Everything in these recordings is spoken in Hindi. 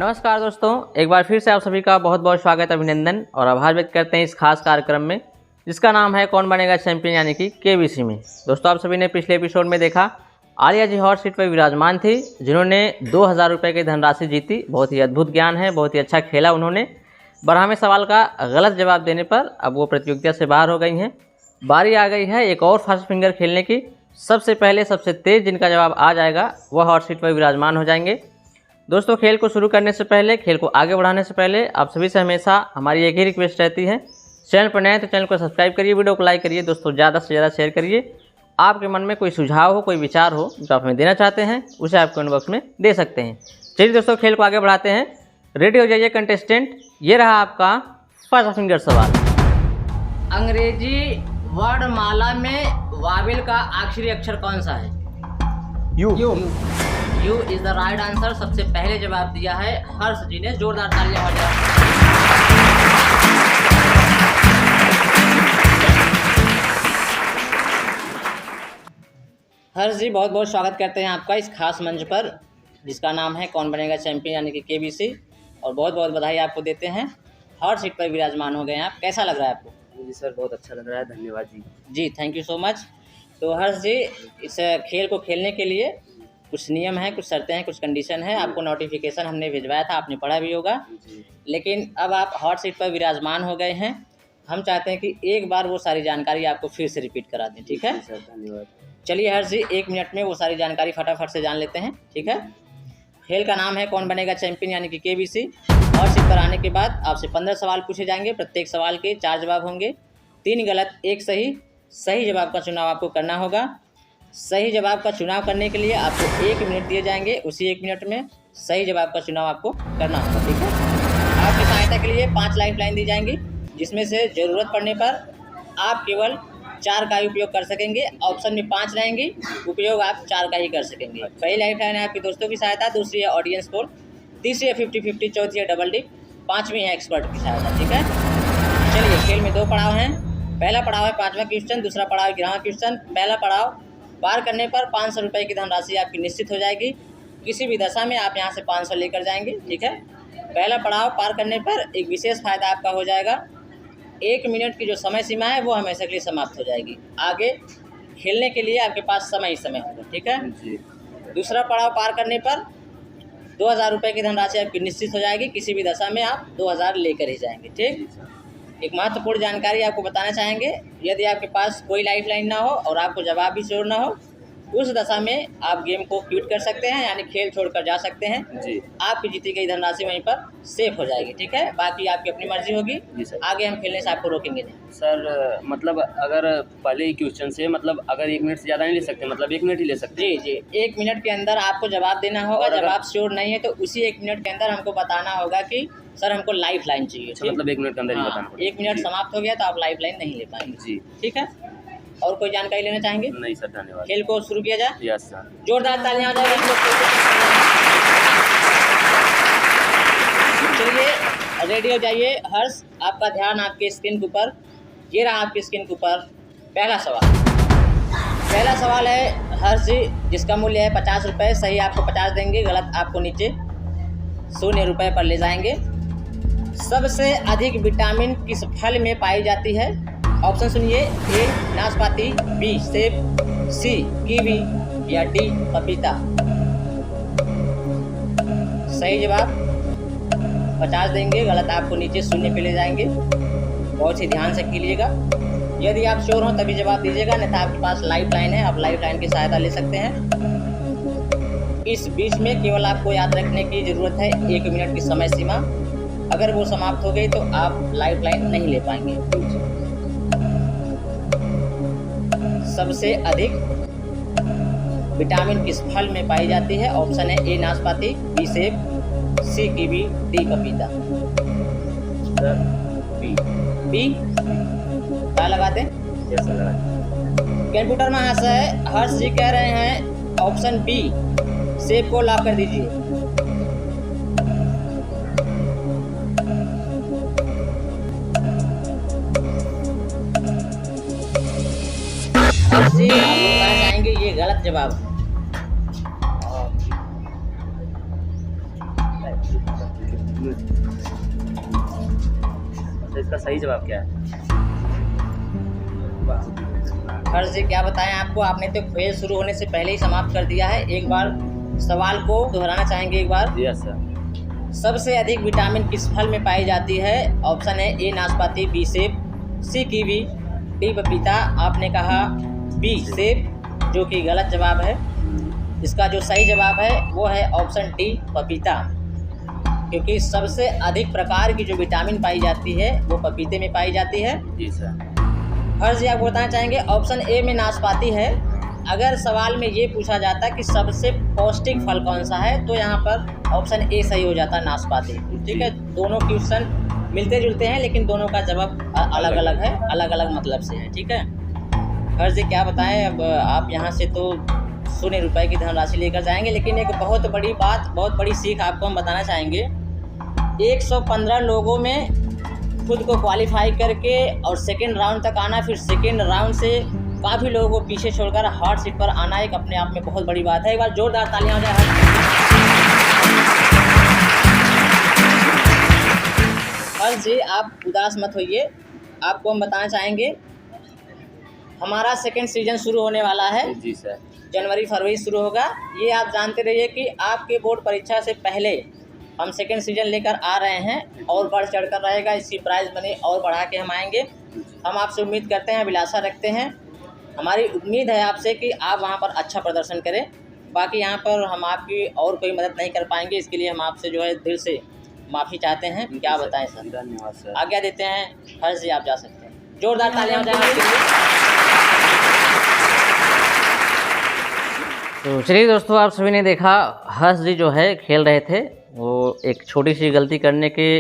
नमस्कार दोस्तों, एक बार फिर से आप सभी का बहुत बहुत स्वागत, अभिनंदन और आभार व्यक्त करते हैं इस खास कार्यक्रम में जिसका नाम है कौन बनेगा चैंपियन यानी कि केबीसी में। दोस्तों, आप सभी ने पिछले एपिसोड में देखा आलिया जी हॉट सीट पर विराजमान थी जिन्होंने 2000 रुपये की धनराशि जीती। बहुत ही अद्भुत ज्ञान है, बहुत ही अच्छा खेला उन्होंने। 12वें सवाल का गलत जवाब देने पर अब वो प्रतियोगिता से बाहर हो गई हैं। बारी आ गई है एक और फास्ट फिंगर खेलने की। सबसे पहले सबसे तेज़ जिनका जवाब आ जाएगा वह हॉट सीट पर विराजमान हो जाएंगे। दोस्तों, खेल को शुरू करने से पहले, खेल को आगे बढ़ाने से पहले आप सभी से हमेशा हमारी एक ही रिक्वेस्ट रहती है, चैनल पर नए हैं तो चैनल को सब्सक्राइब करिए, वीडियो को लाइक करिए, दोस्तों ज़्यादा से ज़्यादा शेयर करिए। आपके मन में कोई सुझाव हो, कोई विचार हो जो आप हमें देना चाहते हैं उसे आप कमेंट बॉक्स में दे सकते हैं। चलिए दोस्तों, खेल को आगे बढ़ाते हैं। रेडी हो जाइए कंटेस्टेंट, ये रहा आपका फर्स्ट फिंगर सवाल। अंग्रेजी वर्णमाला में वावेल का आखिरी अक्षर कौन सा है? You is the right answer. सबसे पहले जवाब दिया है हर्ष जी ने, जोरदार तालियां हो जाए। हर्ष जी, बहुत बहुत स्वागत करते हैं आपका इस खास मंच पर जिसका नाम है कौन बनेगा चैंपियन यानी कि केबीसी, और बहुत बहुत बधाई आपको देते हैं। हॉट सीट पर विराजमान हो गए हैं आप, कैसा लग रहा है आपको? जी सर, बहुत अच्छा लग रहा है, धन्यवाद जी। जी, थैंक यू सो मच। तो हर्ष जी, इस खेल को खेलने के लिए कुछ नियम हैं, कुछ शर्तें हैं, कुछ कंडीशन है। आपको नोटिफिकेशन हमने भिजवाया था, आपने पढ़ा भी होगा। लेकिन अब आप हॉट सीट पर विराजमान हो गए हैं। हम चाहते हैं कि एक बार वो सारी जानकारी आपको फिर से रिपीट करा दें, ठीक है? सर धन्यवाद। चलिए हर्ष जी, 1 मिनट में वो सारी जानकारी फटाफट से जान लेते हैं, ठीक है? खेल का नाम है कौन बनेगा चैंपियन यानी कि केबीसी। हॉट सीट पर आने के बाद आपसे 15 सवाल पूछे जाएंगे। प्रत्येक सवाल के 4 जवाब होंगे, 3 गलत 1 सही। सही जवाब का चुनाव आपको करना होगा। सही जवाब का चुनाव करने के लिए आपको 1 मिनट दिए जाएंगे। उसी 1 मिनट में सही जवाब का चुनाव आपको करना होगा, ठीक है? आपकी सहायता के लिए 5 लाइफलाइन दी जाएंगी जिसमें से ज़रूरत पड़ने पर आप केवल 4 का ही उपयोग कर सकेंगे। ऑप्शन में 5 रहेंगी, उपयोग आप 4 का ही कर सकेंगे। पहली लाइफलाइन है आपके दोस्तों की सहायता, दूसरी है ऑडियंस पोल, तीसरी है 50-50, चौथी है डबल डिप, 5वीं है एक्सपर्ट की सहायता, ठीक है? चलिए, खेल में 2 पड़ाव हैं। पहला पड़ाव है 5वां क्वेश्चन, दूसरा पड़ाव है 11वां क्वेश्चन। पहला पड़ाव पार करने पर 500 रुपये की धनराशि आपकी निश्चित हो जाएगी। किसी भी दशा में आप यहाँ से 500 लेकर जाएंगे, ठीक है? पहला पड़ाव पार करने पर एक विशेष फायदा आपका हो जाएगा, 1 मिनट की जो समय सीमा है वो हमेशा के लिए समाप्त हो जाएगी। आगे खेलने के लिए आपके पास समय ही समय होगा, ठीक है जी। दूसरा पड़ाव पार करने पर 2000 रुपये की धनराशि आपकी निश्चित हो जाएगी। किसी भी दशा में आप 2000 लेकर ही जाएंगे, ठीक? एक महत्वपूर्ण जानकारी आपको बताना चाहेंगे, यदि आपके पास कोई लाइफलाइन ना हो और आपको जवाब भी श्योर ना हो, उस दशा में आप गेम को क्विट कर सकते हैं, यानी खेल छोड़कर जा सकते हैं। जी। आपकी जीती गई धनराशि वहीं पर सेफ हो जाएगी, ठीक है? बाकी आपकी अपनी मर्जी होगी। जी सर। आगे हम खेलने से आपको रोकेंगे नहीं। सर मतलब अगर पहले ही क्वेश्चन से मतलब अगर 1 मिनट से ज़्यादा नहीं ले सकते, मतलब 1 मिनट ही ले सकते हैं? जी, 1 मिनट के अंदर आपको जवाब देना होगा। और अगर जवाब श्योर नहीं है तो उसी 1 मिनट के अंदर हमको बताना होगा कि सर हमको लाइफलाइन चाहिए, अच्छा, मतलब 1 मिनट के अंदर ही बताना पड़ेगा। 1 मिनट समाप्त हो गया तो आप लाइफलाइन नहीं ले पाएंगे, जी। ठीक है? और कोई जानकारी लेना चाहेंगे? नहीं सर, धन्यवाद। खेल को शुरू किया जाए। Yes sir. जोरदार तालियां हो जाएगी। चलिए, रेडी हो जाइए। हर्ष, आपका ध्यान आपके स्क्रीन के ऊपर, ये रहा आपकी स्क्रीन के ऊपर पहला सवाल। पहला सवाल है हर्ष जी, जिसका मूल्य है 50 रुपये। सही आपको 50 देंगे, गलत आपको नीचे 0 रुपये पर ले जाएंगे। सबसे अधिक विटामिन किस फल में पाई जाती है? ऑप्शन सुनिए, ए नाशपाती, बी सेब, सी कीवी या डी पपीता। सही जवाब 50 देंगे, गलत आपको नीचे 0 पे ले जाएंगे। बहुत ही ध्यान से कीजिएगा। यदि आप श्योर हो तभी जवाब दीजिएगा, नहीं तो आपके पास लाइफलाइन है, आप लाइफलाइन की सहायता ले सकते हैं। इस बीच में केवल आपको याद रखने की ज़रूरत है 1 मिनट की समय सीमा। अगर वो समाप्त हो गई तो आप लाइफलाइन नहीं ले पाएंगे। सबसे अधिक विटामिन किस फल में पाई जाती है? ऑप्शन है ए नाशपाती, बी सेब, सी कीवी, डी पपीता। बी क्या लगाते हैं? कंप्यूटर महाशय, हर्ष जी कह रहे हैं ऑप्शन बी सेब को लॉक कर दीजिए। हर्ष जी, आप बताना चाहेंगे ये गलत जवाब है। तो इसका सही जवाब क्या है? हर्ष जी क्या बताएं आपको, आपने तो खेल शुरू होने से पहले ही समाप्त कर दिया है। एक बार सवाल को दोहराना चाहेंगे एक बार? Yes sir. सबसे अधिक विटामिन किस फल में पाई जाती है? ऑप्शन है ए नाशपाती, बी सेब, सी कीवी, डी पपीता। आपने कहा बी सेब, जो कि गलत जवाब है। इसका जो सही जवाब है वो है ऑप्शन डी पपीता, क्योंकि सबसे अधिक प्रकार की जो विटामिन पाई जाती है वो पपीते में पाई जाती है। जी सर। हर्ष जी आपको बताना चाहेंगे ऑप्शन ए में नाशपाती है। अगर सवाल में ये पूछा जाता कि सबसे पौष्टिक फल कौन सा है तो यहाँ पर ऑप्शन ए सही हो जाता नाशपाती। ठीक है, दोनों क्वेश्चन मिलते जुलते हैं लेकिन दोनों का जवाब अलग अलग है, अलग अलग मतलब से है। ठीक है हर्ष जी क्या बताएं, अब आप यहाँ से तो 100 रुपये की धनराशि लेकर जाएंगे, लेकिन एक बहुत बड़ी बात, बहुत बड़ी सीख आपको हम बताना चाहेंगे। 115 लोगों में खुद को क्वालिफाई करके और सेकेंड राउंड तक आना, फिर सेकेंड राउंड से काफ़ी लोगों को पीछे छोड़कर हॉट सीट पर आना एक अपने आप में बहुत बड़ी बात है। एक बार जोरदार तालियां हो जाए। हर्ष जी आप उदास मत होइए, आपको हम बताना चाहेंगे हमारा सेकेंड सीजन शुरू होने वाला है। जी सर। जनवरी फरवरी शुरू होगा। ये आप जानते रहिए कि आपके बोर्ड परीक्षा से पहले हम सेकेंड सीजन लेकर आ रहे हैं और बढ़ चढ़ कर रहेगा। इसकी प्राइज़ मनी और बढ़ा के हम आएंगे। हम आपसे उम्मीद करते हैं, अभिलाषा रखते हैं, हमारी उम्मीद है आपसे कि आप वहाँ पर अच्छा प्रदर्शन करें। बाकी यहाँ पर हम आपकी और कोई मदद नहीं कर पाएंगे, इसके लिए हम आपसे जो है दिल से माफ़ी चाहते हैं। क्या बताएं सर? धन्यवाद सर। आज्ञा देते हैं। हर्ष जी आप जा सकते हैं। जोरदार तालियां हो जाए आपके लिए। तो चलिए दोस्तों, आप सभी ने देखा हर्ष जी जो है खेल रहे थे, वो एक छोटी सी गलती करने के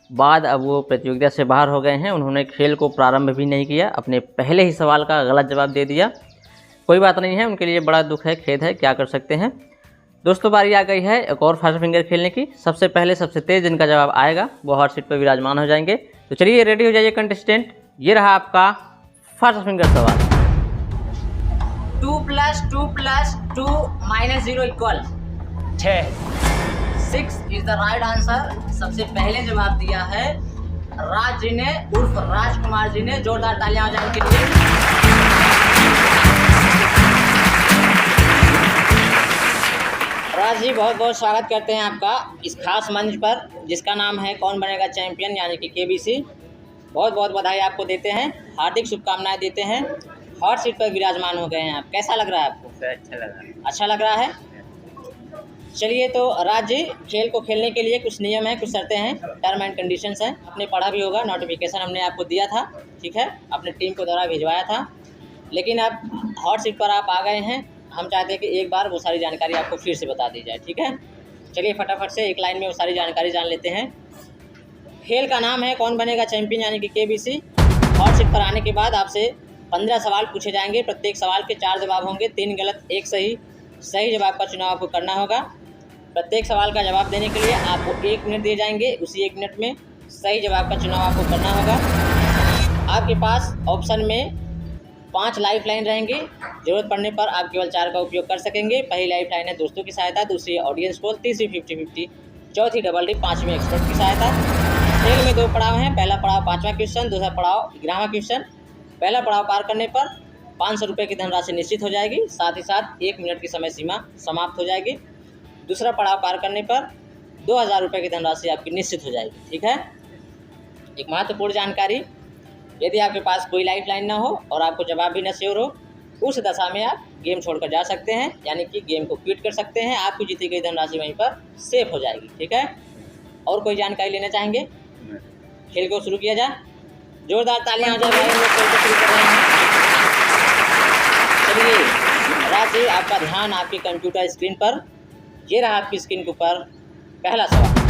बाद अब वो प्रतियोगिता से बाहर हो गए हैं। उन्होंने खेल को प्रारंभ भी नहीं किया, अपने पहले ही सवाल का गलत जवाब दे दिया। कोई बात नहीं है, उनके लिए बड़ा दुख है, खेद है, क्या कर सकते हैं। दोस्तों बारी आ गई है एक और फास्ट फिंगर खेलने की। सबसे पहले सबसे तेज़ जिनका जवाब आएगा वो हॉट सीट पर विराजमान हो जाएंगे। तो चलिए रेडी हो जाइए कंटेस्टेंट, ये रहा आपका फास्ट फिंगर सवाल। 2 + 2 + 2 - 0 = 6। 6 इज द राइट आंसर। सबसे पहले जवाब दिया है राज जी ने, उर्फ राजकुमार जी ने। जोरदार तालियां हो जाए उनके लिए। राज जी बहुत बहुत स्वागत करते हैं आपका इस खास मंच पर जिसका नाम है कौन बनेगा चैंपियन यानी कि KBC। बहुत बहुत बधाई आपको देते हैं, हार्दिक शुभकामनाएं देते हैं। हॉट सीट पर विराजमान हो गए हैं आप, कैसा लग रहा है आपको? अच्छा लग रहा है। अच्छा लग रहा है। चलिए तो राज जी, खेल को खेलने के लिए कुछ नियम हैं, कुछ शर्तें हैं, टर्म एंड कंडीशंस हैं। आपने पढ़ा भी होगा, नोटिफिकेशन हमने आपको दिया था। ठीक है, अपने टीम को द्वारा भिजवाया था, लेकिन अब हॉट सीट पर आप आ गए हैं। हम चाहते हैं कि एक बार वो सारी जानकारी आपको फिर से बता दी जाए। ठीक है, चलिए फटाफट से एक लाइन में वो सारी जानकारी जान लेते हैं। खेल का नाम है कौन बनेगा चैंपियन यानी कि KBC। हॉट सीट पर आने के बाद आपसे 15 सवाल पूछे जाएंगे। प्रत्येक सवाल के 4 जवाब होंगे, 3 गलत 1 सही। सही जवाब का चुनाव आपको करना होगा। प्रत्येक सवाल का जवाब देने के लिए आपको 1 मिनट दिए जाएंगे। उसी 1 मिनट में सही जवाब का चुनाव आपको करना होगा। आपके पास ऑप्शन में 5 लाइफ लाइन रहेंगी। ज़रूरत पड़ने पर आप केवल 4 का उपयोग कर सकेंगे। पहली लाइफ लाइन है दोस्तों की सहायता, दूसरी ऑडियंस पोल, तीसरी 50-50, चौथी डबल डिप, 5वीं एक्सपर्ट की सहायता। खेल में 2 पड़ाव हैं। पहला पड़ाव 5वां क्वेश्चन, दूसरा पड़ाव 11वां क्वेश्चन। पहला पड़ाव पार करने पर 500 रुपये की धनराशि निश्चित हो जाएगी, साथ ही साथ 1 मिनट की समय सीमा समाप्त हो जाएगी। दूसरा पड़ाव पार करने पर 2000 रुपये की धनराशि आपकी निश्चित हो जाएगी। ठीक है, एक महत्वपूर्ण जानकारी, यदि आपके पास कोई लाइफ लाइन ना हो और आपको जवाब भी न श्योर हो, उस दशा में आप गेम छोड़कर जा सकते हैं, यानी कि गेम को क्विट कर सकते हैं। आपकी जीती गई धनराशि वहीं पर सेफ हो जाएगी। ठीक है, और कोई जानकारी लेना चाहेंगे? खेल को शुरू किया जाए। जोरदार तालियां हो जाए भाई, हम लोग खेल को शुरू कर रहे हैं। चलिए राज जी, आपका ध्यान आपकी कंप्यूटर स्क्रीन पर, ये रहा आपकी स्क्रीन के ऊपर पहला सवाल।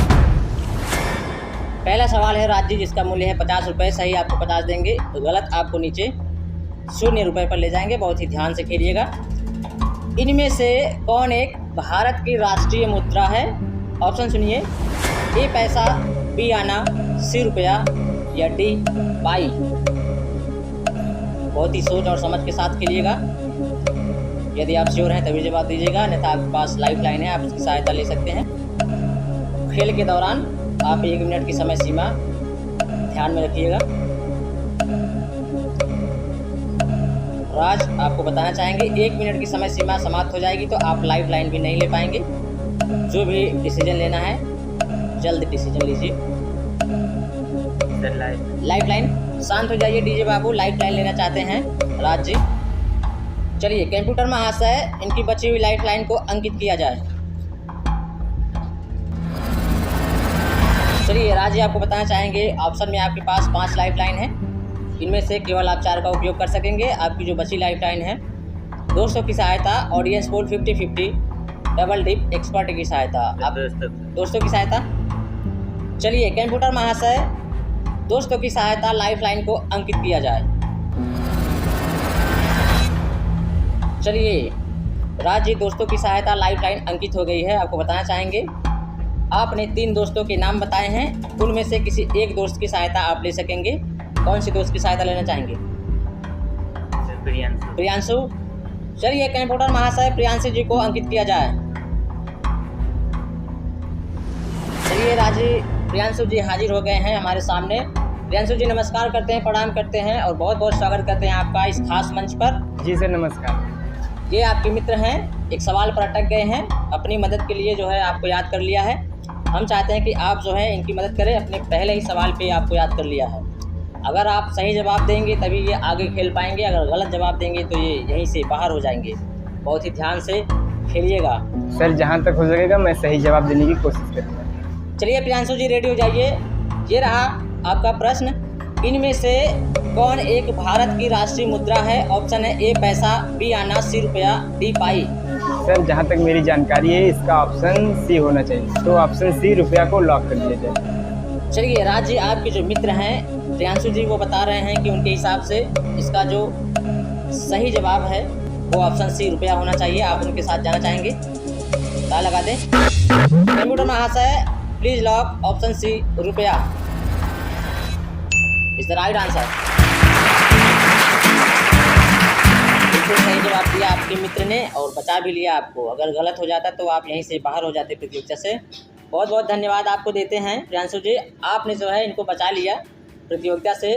पहला सवाल है राज जी, जिसका मूल्य है 50 रुपये। सही आपको 50 देंगे, गलत आपको नीचे 0 रुपये पर ले जाएंगे। बहुत ही ध्यान से खेलिएगा। इनमें से कौन एक भारत की राष्ट्रीय मुद्रा है? ऑप्शन सुनिए, ए पैसा, बी आना, सी रुपया या डी पाई। बहुत ही सोच और समझ के साथ खेलिएगा। यदि आप श्योर हैं तभी जवाब दीजिएगा, अन्यथा आपके पास लाइफ लाइन है, आप उसकी सहायता ले सकते हैं। खेल के दौरान आप 1 मिनट की समय सीमा ध्यान में रखिएगा। राज आपको बताना चाहेंगे 1 मिनट की समय सीमा समाप्त हो जाएगी तो आप लाइफ लाइन भी नहीं ले पाएंगे। जो भी डिसीजन लेना है जल्द डिसीजन लीजिए। लाइफ लाइन शांत हो जाइए डीजे बाबू, लाइफ लाइन लेना चाहते हैं राज जी। चलिए कंप्यूटर महाशय, इनकी बची हुई लाइफ लाइन को अंकित किया जाए। चलिए राज जी आपको बताना चाहेंगे ऑप्शन में आपके पास 5 लाइफ लाइन है, इनमें से केवल आप 4 का उपयोग कर सकेंगे। आपकी जो बची लाइफ लाइन है दोस्तों की सहायता, audience poll 50-50, double dip, expert की सहायता, आप दोस्तों की सहायता। चलिए कंप्यूटर महाशय, दोस्तों की सहायता लाइफ लाइन को अंकित किया जाए। चलिए राज जी, दोस्तों की सहायता लाइफ लाइन अंकित हो गई है। आपको बताना चाहेंगे आपने 3 दोस्तों के नाम बताए हैं, उनमें से किसी एक दोस्त की सहायता आप ले सकेंगे। कौन सी दोस्त की सहायता लेना चाहेंगे? प्रियांशु। चलिए कंप्यूटर महाशय, प्रियांशु जी को अंकित किया जाए। चलिए राजी, प्रियांशु जी हाजिर हो गए हैं हमारे सामने। प्रियांशु जी नमस्कार करते हैं, प्रणाम करते हैं और बहुत बहुत स्वागत करते हैं आपका इस खास मंच पर। जी सर नमस्कार। ये आपके मित्र हैं, एक सवाल पर अटक गए हैं, अपनी मदद के लिए जो है आपको याद कर लिया है। हम चाहते हैं कि आप जो है इनकी मदद करें, अपने पहले ही सवाल पे आपको याद कर लिया है। अगर आप सही जवाब देंगे तभी ये आगे खेल पाएंगे, अगर गलत जवाब देंगे तो ये यहीं से बाहर हो जाएंगे। बहुत ही ध्यान से खेलिएगा सर, जहाँ तक हो सकेगा मैं सही जवाब देने की कोशिश करूँगा। चलिए प्रियांशु जी रेडी हो जाइए। ये रहा आपका प्रश्न, इनमें से कौन एक भारत की राष्ट्रीय मुद्रा है? ऑप्शन है ए पैसा, बी आना, सी रुपया, डी पाई। सर जहाँ तक मेरी जानकारी है इसका ऑप्शन सी होना चाहिए, तो ऑप्शन सी रुपया को लॉक कर दिया जाए। चलिए राज जी, आपके जो मित्र हैं प्रियांशु जी वो बता रहे हैं कि उनके हिसाब से इसका जो सही जवाब है वो ऑप्शन सी रुपया होना चाहिए। आप उनके साथ जाना चाहेंगे? ताला लगा दें। कंप्यूटर महाशय प्लीज लॉक ऑप्शन सी रुपया इज द राइट आंसर। बिल्कुल सही जवाब दिया आपके मित्र ने और बचा भी लिया आपको। अगर गलत हो जाता तो आप यहीं से बाहर हो जाते प्रतियोगिता से। बहुत बहुत धन्यवाद आपको देते हैं प्रियांशु जी, आपने जो है इनको बचा लिया प्रतियोगिता से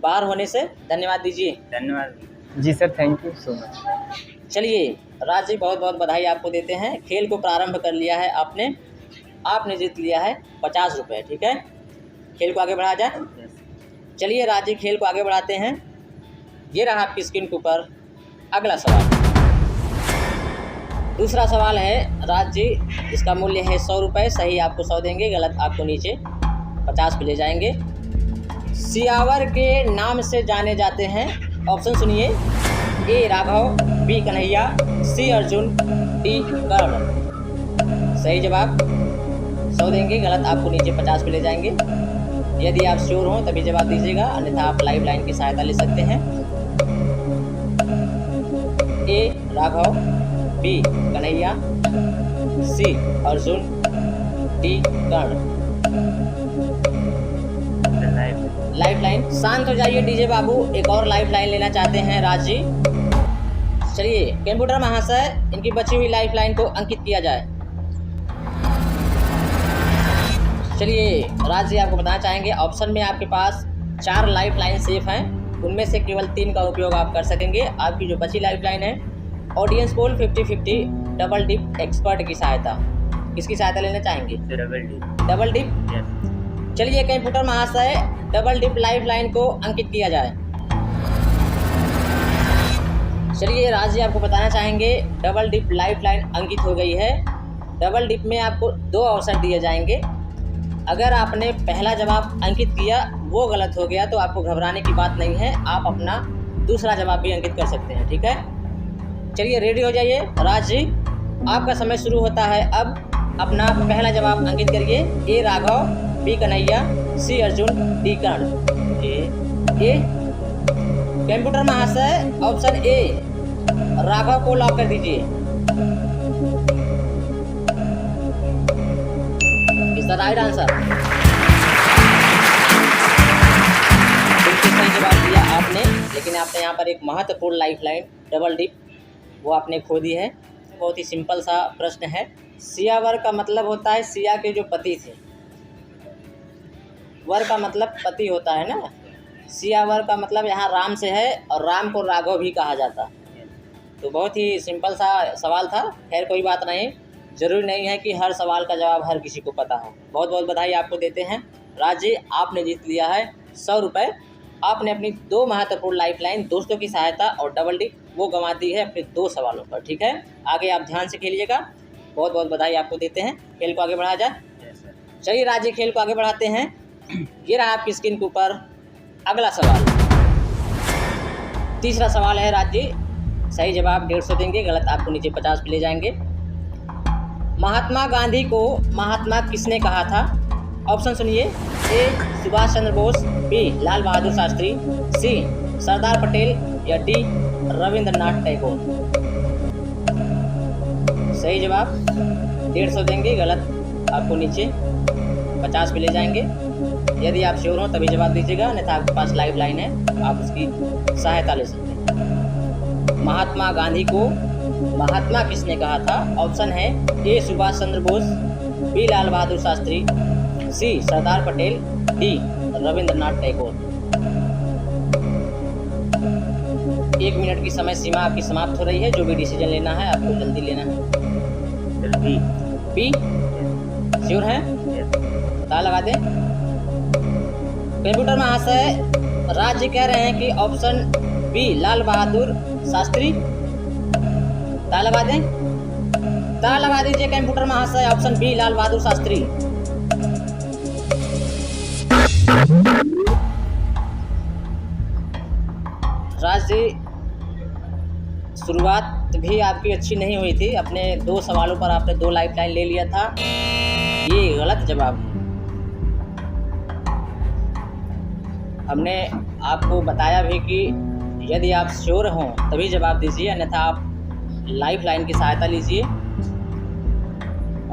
बाहर होने से। धन्यवाद दीजिए। धन्यवाद जी sir, thank you so much. चलिए राज जी, बहुत बहुत बधाई आपको देते हैं। खेल को प्रारंभ कर लिया है आपने जीत लिया है 50 रुपये। ठीक है, खेल को आगे बढ़ाया जाए। चलिए राज जी, खेल को आगे बढ़ाते हैं। ये रहा आपकी स्क्रीन के ऊपर अगला सवाल। दूसरा सवाल है राज जी, इसका मूल्य है 100 रुपये। सही आपको 100 देंगे, गलत आपको नीचे 50 पे ले जाएंगे। सियावर के नाम से जाने जाते हैं। ऑप्शन सुनिए, ए Raghav, B Kanhaiya, C Arjun, D कर्ण। सही जवाब 100 देंगे, गलत आपको नीचे 50 पे ले जाएंगे। यदि आप श्योर हों तभी जवाब दीजिएगा, अन्यथा आप लाइफ लाइन की सहायता ले सकते हैं। ए Raghav, B Kanhaiya, C Arjun, D कर्ण। लाइफ लाइन शांत हो जाइए डीजे बाबू, एक और लाइफ लाइन लेना चाहते हैं राज जी। चलिए कंप्यूटर महाशय, इनकी बची हुई लाइफ लाइन को अंकित किया जाए। चलिए राज जी, आपको बताना चाहेंगे ऑप्शन में आपके पास 4 लाइफ लाइन सेफ हैं, उनमें से केवल 3 का उपयोग आप कर सकेंगे। आपकी जो बची लाइफ लाइन है audience poll 50-50, double dip, expert की सहायता। किसकी सहायता लेना चाहेंगे? Double dip. चलिए कंप्यूटर महाशय, डबल डिप लाइफ लाइन को अंकित किया जाए। चलिए राज जी, आपको बताना चाहेंगे डबल डिप लाइफ लाइन अंकित हो गई है। डबल डिप में आपको 2 अवसर दिए जाएंगे। अगर आपने पहला जवाब अंकित किया वो गलत हो गया तो आपको घबराने की बात नहीं है, आप अपना दूसरा जवाब भी अंकित कर सकते हैं। ठीक है, चलिए रेडी हो जाइए राज जी, आपका समय शुरू होता है अब। अपना पहला जवाब अंकित करिए। A Raghav, B Kanhaiya, C Arjun, D Karna. ए कंप्यूटर महाशय, ऑप्शन ए राघव को लॉक कर दीजिए। Is the right answer. बिल्कुल सही जवाब दिया आपने, लेकिन आपने यहाँ पर एक महत्वपूर्ण लाइफ लाइन डबल डिप वो आपने खो दी है। बहुत ही सिंपल सा प्रश्न है। सियावर का मतलब होता है सिया के जो पति थे, वर का मतलब पति होता है ना, सियावर का मतलब यहाँ राम से है और राम को राघव भी कहा जाता। तो बहुत ही सिंपल सा सवाल था। खैर कोई बात नहीं, ज़रूरी नहीं है कि हर सवाल का जवाब हर किसी को पता हो। बहुत बहुत बधाई आपको देते हैं। राज जी, आपने जीत लिया है 100 रुपये। आपने अपनी 2 महत्वपूर्ण लाइफलाइन, दोस्तों की सहायता और डबल टिक वो गंवा दी है अपने 2 सवालों पर। ठीक है, आगे आप ध्यान से खेलिएगा। बहुत बहुत बधाई आपको देते हैं। खेल को आगे बढ़ाया जाए। चलिए राज जी, खेल को आगे बढ़ाते हैं। ये रहा आपकी स्क्रीन के ऊपर अगला सवाल। तीसरा सवाल है राज जी, सही जवाब 150 देंगे, गलत आपको नीचे 50 पे ले जाएंगे। महात्मा गांधी को महात्मा किसने कहा था? ऑप्शन सुनिए। ए सुभाष चंद्र बोस, बी लाल बहादुर शास्त्री, सी सरदार पटेल या डी रविंद्रनाथ टैगोर। सही जवाब 150 देंगे, गलत आपको नीचे 50 पे ले जाएंगे। यदि आप श्योर हो तभी जवाब दीजिएगा, अन्यथा आपके पास लाइव लाइन है, आप उसकी सहायता ले सकते हैं। महात्मा गांधी को महात्मा किसने कहा था? ऑप्शन है ए सुभाष चंद्र बोस, बी लाल बहादुर शास्त्री, सी सरदार पटेल, डी रविंद्रनाथ टैगोर। 1 मिनट की समय सीमा आपकी समाप्त हो रही है। जो भी डिसीजन लेना है आपको जल्दी लेना है। बी श्योर है? पता लगा दें। कंप्यूटर महाशय, राज्य कह रहे हैं कि ऑप्शन बी लाल बहादुर शास्त्री। पता लगा दें। पता लगा दीजिए कंप्यूटर महाशय, ऑप्शन बी लाल बहादुर शास्त्री। राज जी, शुरुआत भी आपकी अच्छी नहीं हुई थी। अपने 2 सवालों पर आपने 2 लाइफलाइन ले लिया था, ये गलत जवाब है। हमने आपको बताया भी कि यदि आप श्योर हों तभी जवाब दीजिए, अन्यथा आप लाइफलाइन की सहायता लीजिए।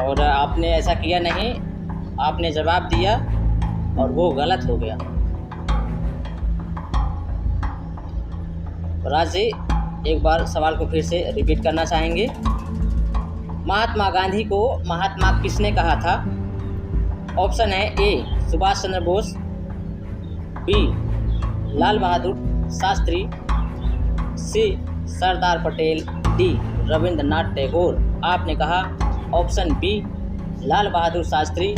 और आपने ऐसा किया नहीं, आपने जवाब दिया और वो गलत हो गया। राज जी, एक बार सवाल को फिर से रिपीट करना चाहेंगे। महात्मा गांधी को महात्मा किसने कहा था? ऑप्शन है ए सुभाष चंद्र बोस, बी लाल बहादुर शास्त्री, सी सरदार पटेल, डी रविंद्रनाथ टैगोर। आपने कहा ऑप्शन बी लाल बहादुर शास्त्री,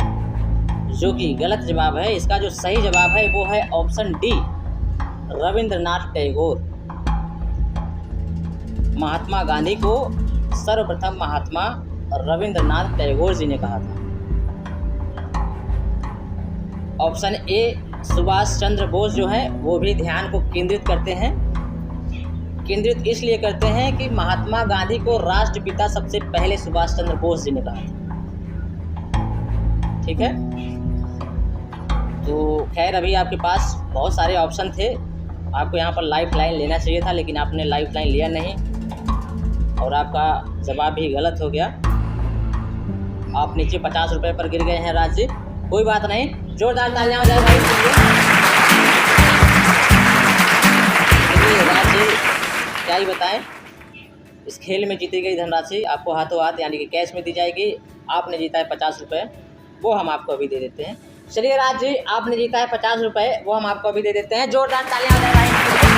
जो कि गलत जवाब है। इसका जो सही जवाब है वो है ऑप्शन डी रविंद्रनाथ टैगोर। महात्मा गांधी को सर्वप्रथम महात्मा रविंद्रनाथ टैगोर जी ने कहा था। ऑप्शन ए सुभाष चंद्र बोस जो है वो भी ध्यान को केंद्रित करते हैं। केंद्रित इसलिए करते हैं कि महात्मा गांधी को राष्ट्रपिता सबसे पहले सुभाष चंद्र बोस जी ने कहा था। ठीक है, तो खैर अभी आपके पास बहुत सारे ऑप्शन थे। आपको यहाँ पर लाइफ लाइन लेना चाहिए था, लेकिन आपने लाइफ लाइन लिया नहीं और आपका जवाब भी गलत हो गया। आप नीचे 50 रुपये पर गिर गए हैं राज जी। कोई बात नहीं, जोरदार तालियां हो जाए भाई के लिए। राज जी क्या ही बताएं, इस खेल में जीती गई धनराशि आपको हाथों हाथ यानी कि कैश में दी जाएगी। आपने जीता है 50 रुपये, वो हम आपको अभी दे देते हैं। चलिए राज जी, आपने जीता है 50 रुपये, वो हम आपको अभी दे देते हैं। जोरदार तालियां हो जाए भाई।